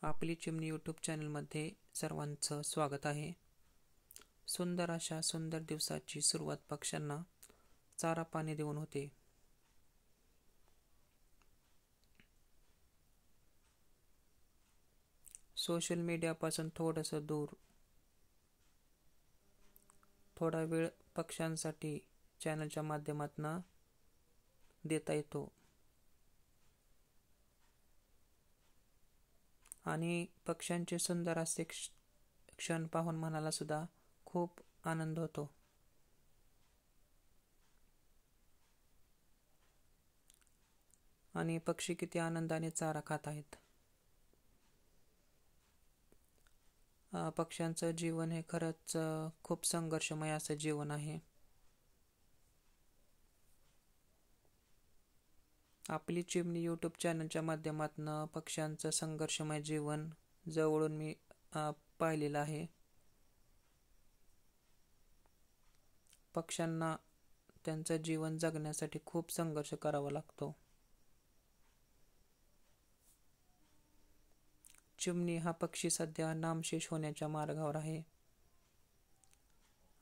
आपली चिमणी यूट्यूब चॅनलमध्ये सर्वांचं स्वागत आहे. सुंदर अशा सुंदर दिवसाची सुरुवात पक्ष्यांना चारा पाणी देऊन होते. सोशल मीडियापासून थोडंसं दूर थोडा वेळ पक्ष्यांसाठी चॅनलच्या माध्यमातून देता येतो. आणि पक्ष्यांचे सुंदर असे क्षण पाहून मनाला सुद्धा खूप आनंद होतो. आणि पक्षी किती आनंदाने चारा खात आहेत. पक्ष्यांचं जीवन हे खरंच खूप संघर्षमय असं जीवन आहे. आपली चिमणी यूट्यूब चॅनलच्या माध्यमातून पक्ष्यांचं संघर्षमय जीवन जवळून मी पाहिलेलं आहे. पक्ष्यांना त्यांचं जीवन जगण्यासाठी खूप संघर्ष करावा लागतो. चिमणी हा पक्षी सध्या नामशेष होण्याच्या मार्गावर आहे.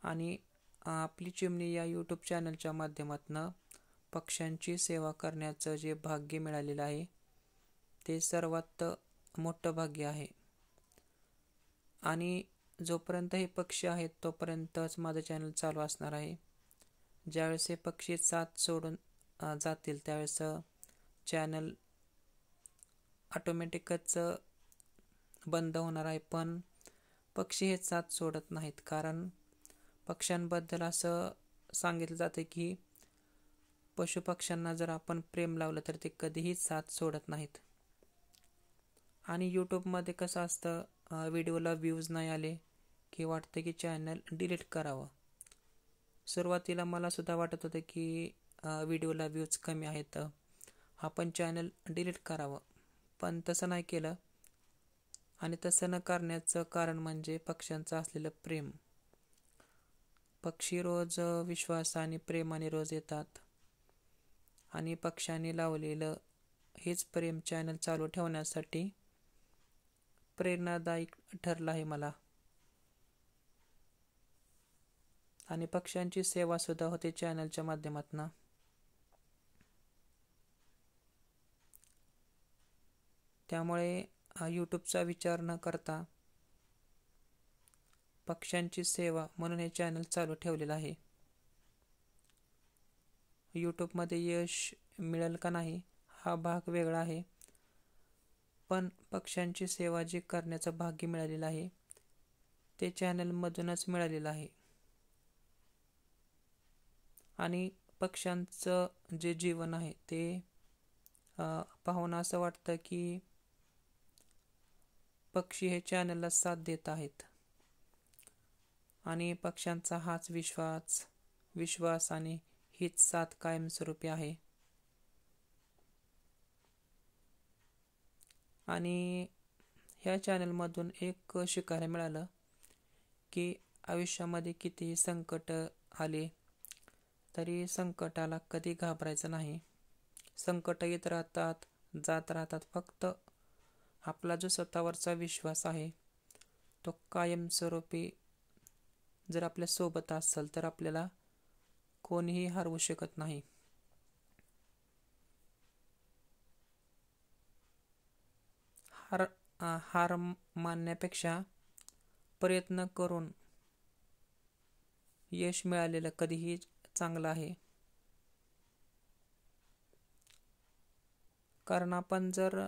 आणि आपली चिमणी या यूट्यूब चॅनलच्या माध्यमातून पक्ष्यांची सेवा करण्याचं जे भाग्य मिळालेलं आहे ते सर्वात मोठं भाग्य आहे. आणि जोपर्यंत हे पक्षी आहेत तोपर्यंतच माझं चॅनल चालू असणार आहे. ज्यावेळेस हे पक्षी साथ सोडून जातील त्यावेळेस चॅनल ऑटोमॅटिकच बंद होणार आहे. पण पक्षी हे साथ सोडत नाहीत, कारण पक्ष्यांबद्दल असं सांगितलं जातं की पशुपक्ष्यांना जर आपण प्रेम लावलं तर ते कधीही साथ सोडत नाहीत. आणि यूट्यूबमध्ये कसं असतं, व्हिडिओला व्ह्यूज नाही आले की वाटतं की चॅनल डिलीट करावं. सुरुवातीला मला सुद्धा वाटत होतं की व्हिडिओला व्ह्यूज कमी आहेत, आपण चॅनल डिलीट करावं. पण तसं नाही केलं. आणि तसं न करण्याचं कारण म्हणजे पक्ष्यांचं असलेलं प्रेम. पक्षी रोज विश्वासाने प्रेमाने रोज येतात. आणि पक्ष्यांनी लावलेलं हेच प्रेम चॅनल चालू ठेवण्यासाठी प्रेरणादायी ठरलं आहे मला. आणि पक्ष्यांची सेवा सुद्धा होते चॅनलच्या माध्यमातून. त्यामुळे यूट्यूबचा विचार न करता पक्ष्यांची सेवा म्हणून हे चॅनल चालू ठेवलेलं आहे. यूट्यूबमध्ये यश मिळेल का नाही हा भाग वेगळा आहे, पण पक्ष्यांची सेवा जी करण्याचं भाग्य मिळालेलं आहे ते चॅनलमधूनच मिळालेलं आहे. आणि पक्ष्यांचं जे जीवन आहे ते पाहून असं वाटतं की पक्षी हे चॅनलला साथ देत आहेत. आणि पक्ष्यांचा हाच विश्वास आणि हीच साथ कायमस्वरूपी आहे. आणि ह्या चॅनलमधून एक शिकायला मिळालं की आयुष्यामध्ये कितीही संकट आले तरी संकटाला कधी घाबरायचं नाही. संकट येत राहतात, जात राहतात. फक्त आपला जो स्वतःवरचा विश्वास आहे तो कायमस्वरूपी जर आपल्या सोबत असेल तर आपल्याला कोणीही हरवू शकत नाही. हार मानण्यापेक्षा प्रयत्न करून यश मिळालेलं कधीही चांगलं आहे. कारण आपण जर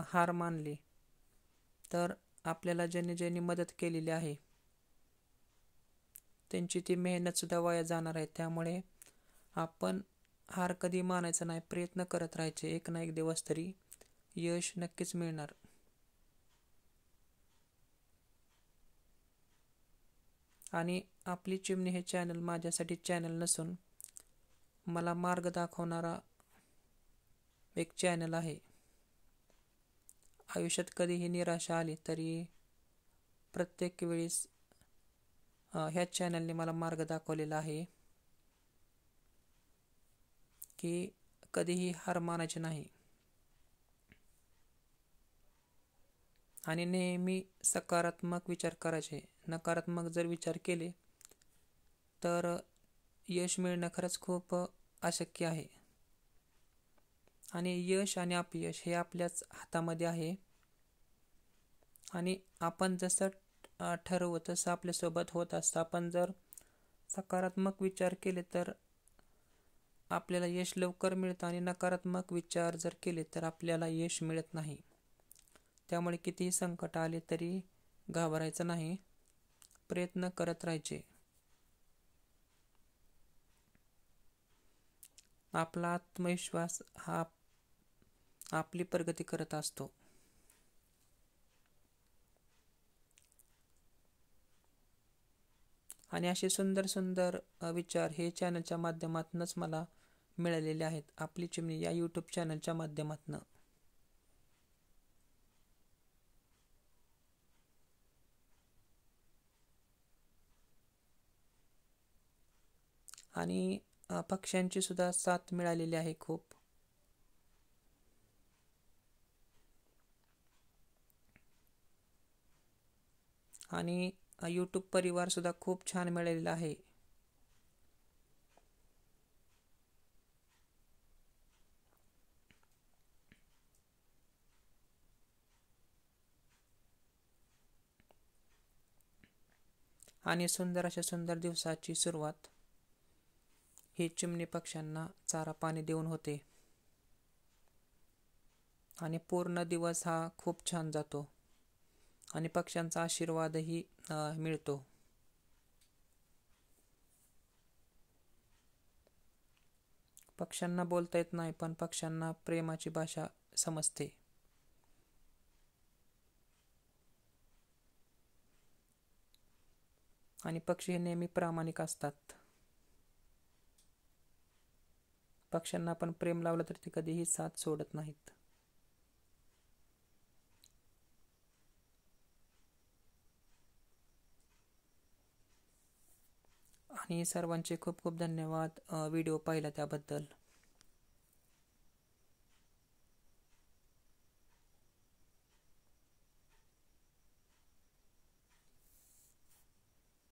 हार मानली तर आपल्याला ज्यांनी मदत केलेली आहे त्यांची ती मेहनत सुद्धा वाया जाणार आहे. त्यामुळे आपण हार कधी मानायचं नाही, प्रयत्न करत राहायचे. एक ना एक दिवस तरी यश नक्कीच मिळणार. आणि आपली चिमणी हे चॅनल माझ्यासाठी चॅनल नसून मला मार्ग दाखवणारा एक चॅनल आहे. आयुष्यात कधीही निराशा आली तरी प्रत्येक वेळेस ह्या चॅनलने मला मार्ग दाखवलेला आहे की कधीही हार मानायची नाही. आणि नेहमी सकारात्मक विचार करायचे. नकारात्मक जर विचार केले तर यश मिळणं खरंच खूप अशक्य आहे. आणि यश आणि अपयश हे आपल्याच हातामध्ये आहे. आणि आपण जसं ठरवू तसं आपल्यासोबत होत असतं. आपण जर सकारात्मक विचार केले तर आपल्याला यश लवकर मिळतं, आणि नकारात्मक विचार जर केले तर आपल्याला यश मिळत नाही. त्यामुळे कितीही संकट आले तरी घाबरायचं नाही, प्रयत्न करत राहायचे. आपला आत्मविश्वास हा आपली प्रगती करत असतो. आणि असे सुंदर सुंदर विचार हे चॅनलच्या माध्यमातूनच मला मिळालेले आहेत, आपली चिमणी या यूट्यूब चॅनलच्या माध्यमातून. आणि पक्ष्यांची सुद्धा साथ मिळालेली आहे खूप. आणि यूट्यूब परिवार सुद्धा खूप छान मिळालेला आहे. आणि सुंदर अशा सुंदर दिवसाची सुरुवात ही चिमणी पक्ष्यांना चारा पाणी देऊन होते. आणि पूर्ण दिवस हा खूप छान जातो, आणि पक्ष्यांचा आशीर्वादही मिळतो. पक्ष्यांना बोलता येत नाही, पण पक्ष्यांना प्रेमाची भाषा समजते. आणि पक्षी हे नेहमी प्रामाणिक असतात. पक्ष्यांना आपण प्रेम लावलं तर ते कधीही साथ सोडत नाहीत. आणि सर्वांचे खूप खूप धन्यवाद व्हिडिओ पाहिला त्याबद्दल.